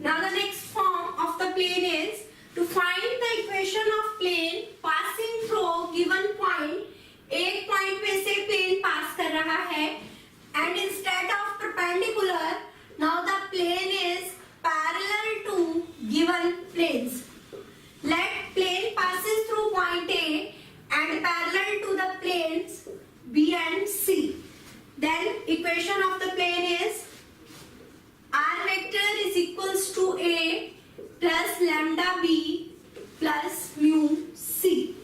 Now the next form of the plane is to find the equation of plane passing through given point. एक point में से plane पास कर रहा है and instead of perpendicular, now the plane is parallel to given planes. Let plane passes through point A and parallel to the planes B and C. Then equation of the plane is r vector is equals to A plus lambda B plus mu C.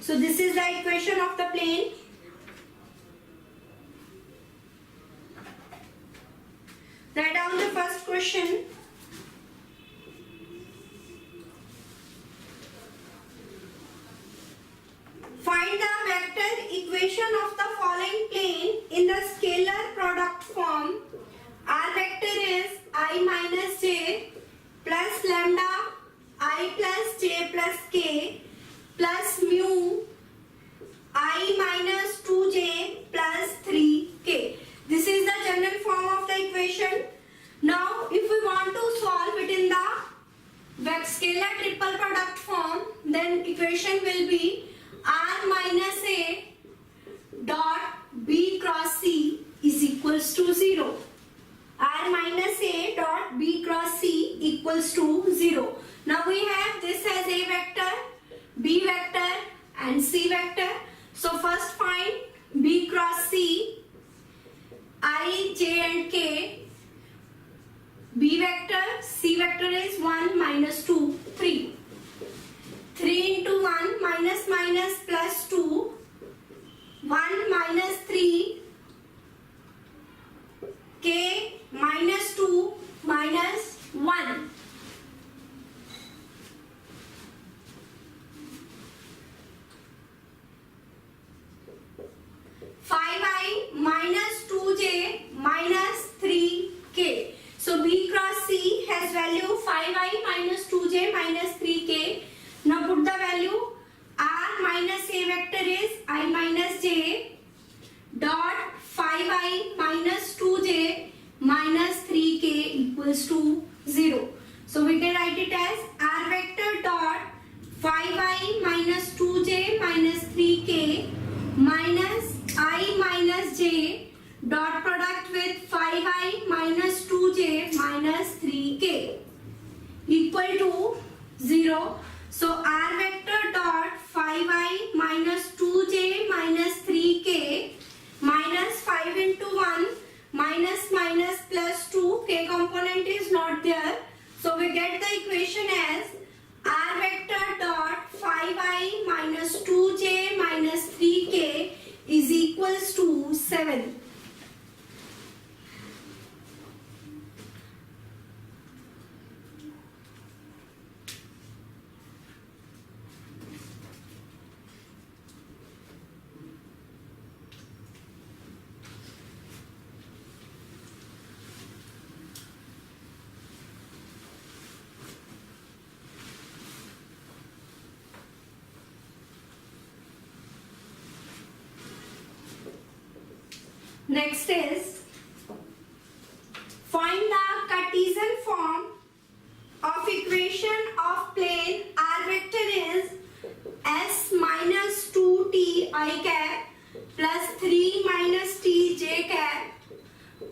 So this is the equation of the plane. Write down the first question. Find the vector equation of the following plane in the scalar product form. R vector is I minus j plus lambda I plus j plus k plus mu I minus 2j plus 3k. This is the general form of the equation. Now if we want to solve it in the scalar triple product form, then equation will be r minus a dot b cross c is equals to 0. R minus a dot b cross c equals to 0. Now we have this as a vector, b vector and c vector. So first find b cross c, I, j and k. B vector, c vector is 1 minus 2, 3. 3 into 1 minus minus plus 2, 1 minus 3, k minus 2 minus 1. Minus 2j minus 3k. So b cross c has value 5i minus 2j minus 3k. Now put the value. R minus a vector is I minus j dot 5i minus 2j minus 3k equals to 0. So we can write it as R vector dot 5i minus 2j minus 3k minus I minus j dot product with 5i minus 2j minus 3k equal to 0. So r vector dot 5i minus 2j minus 3k minus 5 into 1 minus minus plus 2, k component is not there. So we get the equation as r vector dot 5i minus 2j minus 3k is equals to 7. Next is find the Cartesian form of equation of plane r vector is s minus 2t I cap plus 3 minus t j cap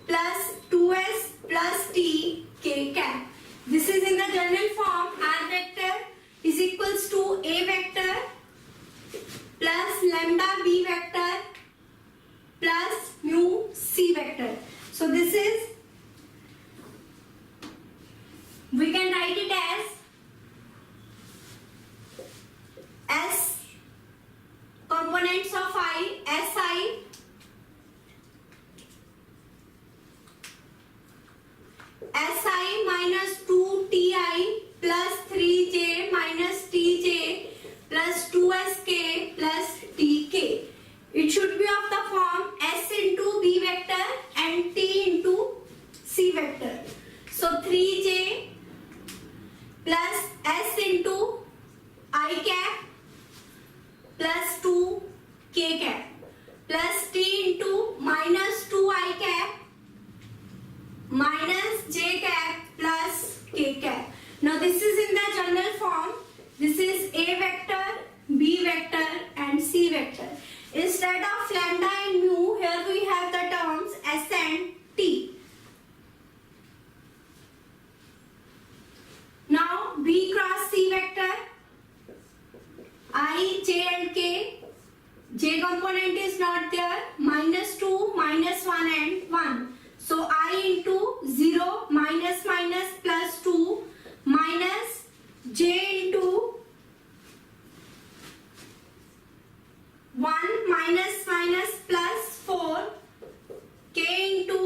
plus 2s plus t k cap. This is in the general form. R vector is equals to a vector plus lambda b vector plus mu c vector. So this is, we can write it as S components of I, Si minus 2ti plus 3j minus tj plus 2sk plus tk. It should be of the form S into B vector and T into C vector. So 3j plus S into I cap plus 2k cap plus T into minus 2I cap minus j cap plus k cap. Now this is in the general form. This is A vector, B vector and C vector. Instead of lambda and mu, here we have the terms S and T. Now B cross C vector, I, J and K. J component is not there. -2, -1 and 1. So I into 0 minus minus plus 2 minus J into 1 minus minus plus 4 K into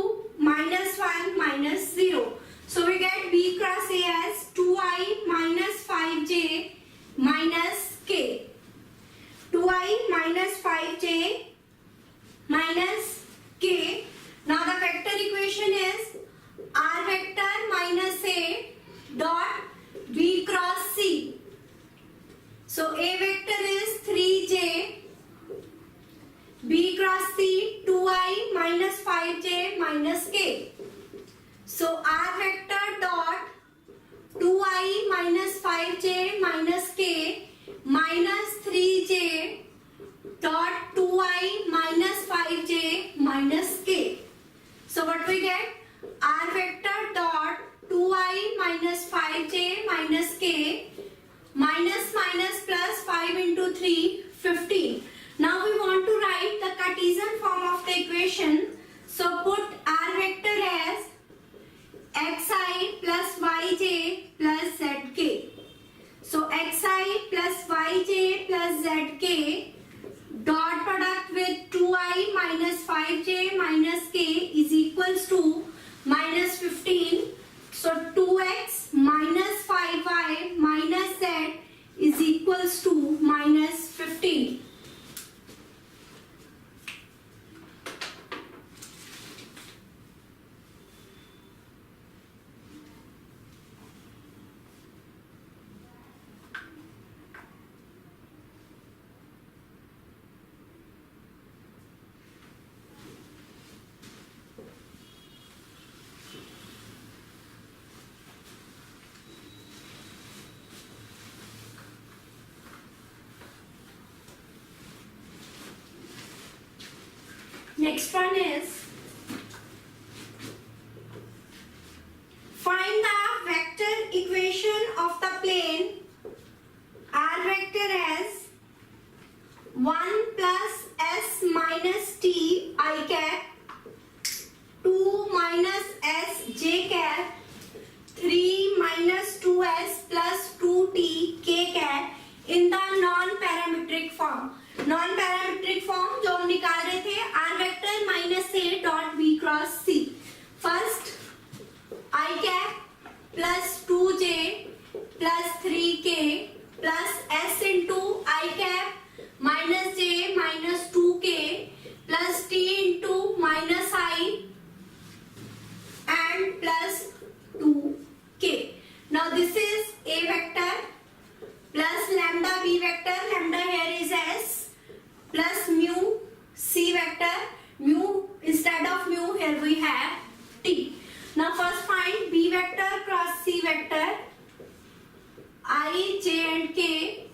-1 minus 0. So we get B cross A as 2I minus 5J minus K. 2I minus 5J minus K. Now the vector equation is R vector minus A dot B cross C. So A vector is 3J, B cross C 2I minus 5J minus K. So R vector dot 2I minus 5J minus K minus 3J dot 2I minus 5J minus K. So what we get? R vector dot 2I minus 5J minus K minus minus plus 5 into 3, 15. Now we want to write the Cartesian form of the equation. So put R vector as xi plus yj plus zk. So xi plus yj plus zk dot product with 2I minus 5j minus k is equals to minus 15. So 2x minus 5y minus z is equals to minus 15. Next one is find the vector equation of the plane R vector as 1 plus s minus t I cap, 2 minus s j cap, 3 minus 2s plus 2t k cap in the non-parametric form. Non-parametric form जो हम निकाल रहे थे R vector minus A dot B cross C. First I cap plus 2j plus 3k plus s into I cap minus j minus 2k plus t into minus I and plus 2k. Now this is A vector plus lambda B vector. Lambda here is s plus mu C vector. Mu instead of mu here we have t. Now first find B vector cross C vector. I, j and k.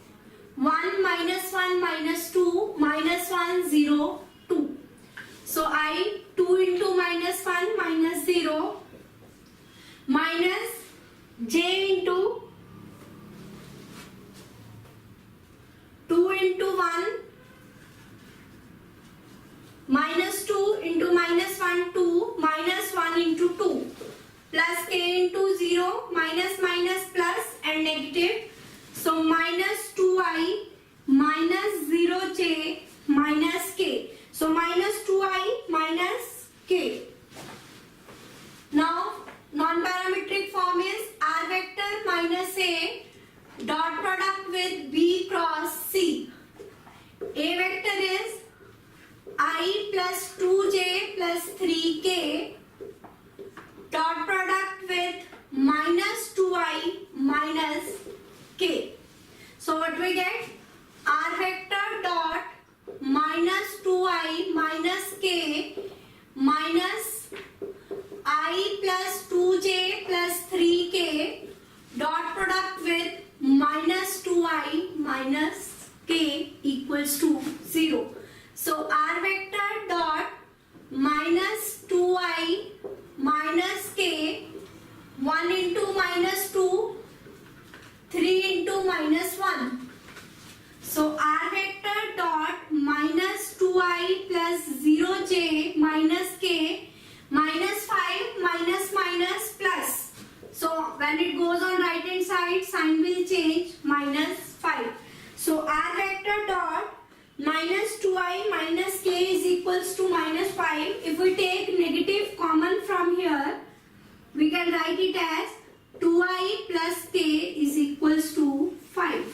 1 minus 1 minus 2 minus 1 0 2. So I 2 into minus 1 minus 0 minus j into 2 into 1 minus 2 into minus 1 2 minus 1 into 2 plus k into 0 minus minus plus and negative. So minus 2i minus 0j minus k. So minus 2i minus k. Now non-parametric form is R vector minus A dot product with B cross C. A vector is I plus 2j plus 3k dot product with minus 2i minus k. So what we get? R vector dot minus 2i minus k minus I plus 2j plus 3 when it goes on right hand side, sign will change, -5. So r vector dot minus 2i minus k is equals to -5. If we take negative common from here, we can write it as 2i plus k is equals to 5.